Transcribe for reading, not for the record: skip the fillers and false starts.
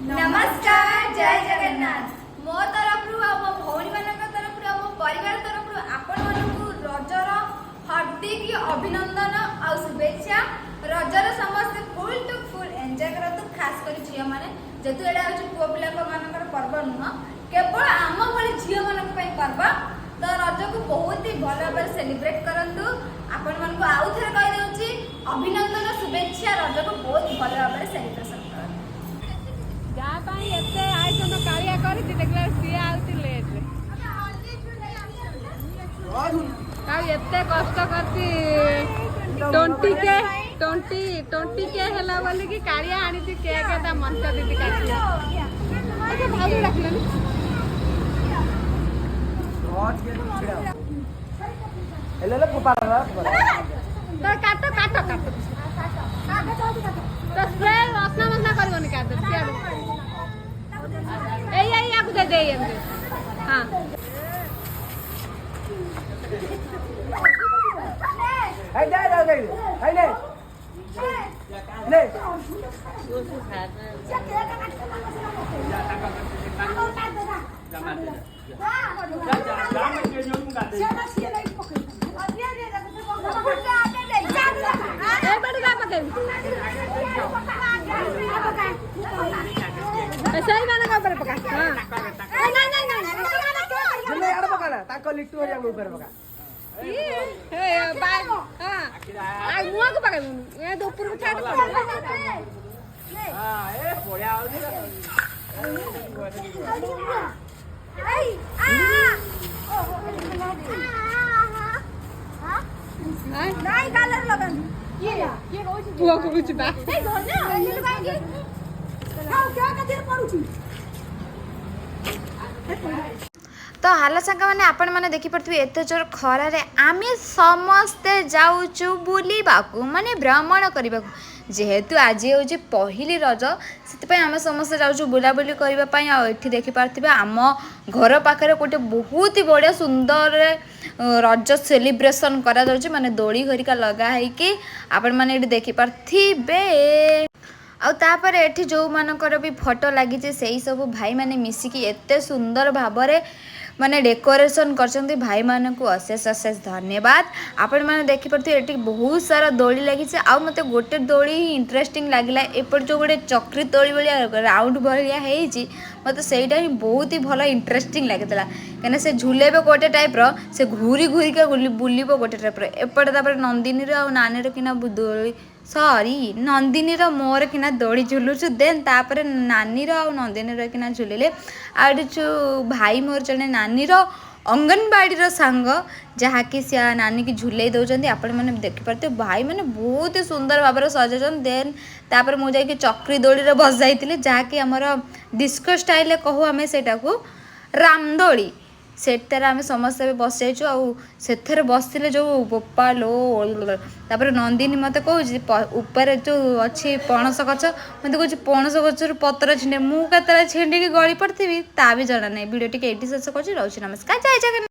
नमस्कार जय जगन्नाथ मो तरफ मो भौणी मान तरफ मो परिवार तरफ आपण मानू रजर हार्दिक अभिनंदन आ शुभेच्छा। रजर समस्त फुल टू फुल एंजॉय करतु, खास कर झील मैंने जेतु एटा होची पुओ पिला मानकर पर्व नुह, केवल आम भली झील मानक पई पर्व। तो रज को बहुत ही भल भाव सेलिब्रेट करंतु। आपण मानक आउ थरे कहि देउची अभिनंदन शुभेच्छा। रज को बहुत भल भाव सेलिब्रेशन आयोजन कालिया करती देखला सी आउती लेट एते कष्ट करती 20 के हला बोली कि कालिया आनी थी केक ता मंच दीदी काटी अच्छा भाभी रखले ले ले गोपाल तो काटो काटो काटो तो स्प्रे वासना मसना करबनी काटो सियाडू ए आपको दे दे हां हाय दे हाय ले ले सही गाना का ऊपर पका हां नहीं यार पका ना ताको लिट्टू हरिया ऊपर पका ए बाय हां आ मुआ को पका ये तो ऊपर में छाड़ हां ए पोया आउनी नहीं कलर लगन ये पुआ को कुछ बा ए धन्य ये लगाएंगे हां क्या कदर पड़ुची। तो हाल सांग मैंने आपण मैंने देखी पड़े एत जोर खरार आम समस्ते जाऊँ बुलवाक माने भ्रमण करने जेहेतु आज हूँ पहली रज से आम समस्ते जाऊँ बुलाबुली करने देखिपे आम घर पाखे गोटे बहुत ही बढ़िया सुंदर रज सेलिब्रेशन करा माने दोली घरिका लगाई आपण मैंने देखिपे आउे एठी जो मानकर भी फोटो लगी से सब भाई माने मिसिकी एते सुंदर भावरे माने डेकोरेशन करछंती भाई माने को अशेष अशेष धन्यवाद। आपण माने देखि परथि एठी बहुत सारा दोली लगी से आ मते गोटे दोली ही इंटरेस्टिंग लागिला एपर जो गोटे चक्री दोली बलिया राउंड बलिया हेजी मते सेटा ही बहुत ही भलो इंटरेस्टिंग लागितला कने से झुलेबे गोटे टाइप रो से घूरी घूरी के बुलिबो गोटे टाइप रो एपटे तापर नंदिनी रो आ नानी रो किना दोली सॉरी नंदिनी रो मोर किना दोड़ी झुलुछु देन तापर नानी रो आ नंदिनी रो किना झुलेले आ भाई मोर जने नानी रो अंगनबाड़ी रो सांग जहाँकि सी नानी की झुले दौरान आपण मैंने देखिपे भाई मैंने बहुत ही सुंदर भाव में सजाऊन देन तापर मुझे चक्री दोड़ी बस जाइए जहाँकि आमर डिस्को स्टाइल कहू आम से रामदोली सेटार आम समस्ते बस जाइए से बसते जो गोपालो तापर नंदिनी मत कह ऊपर जो अच्छी पणस गच मत कह पणस गचर पत्र छिंडे मुझे छेंडिकी गली पड़ी ता भी जना नहीं भिडियो टी शेष कर नमस्कार जय जगन्नाथ।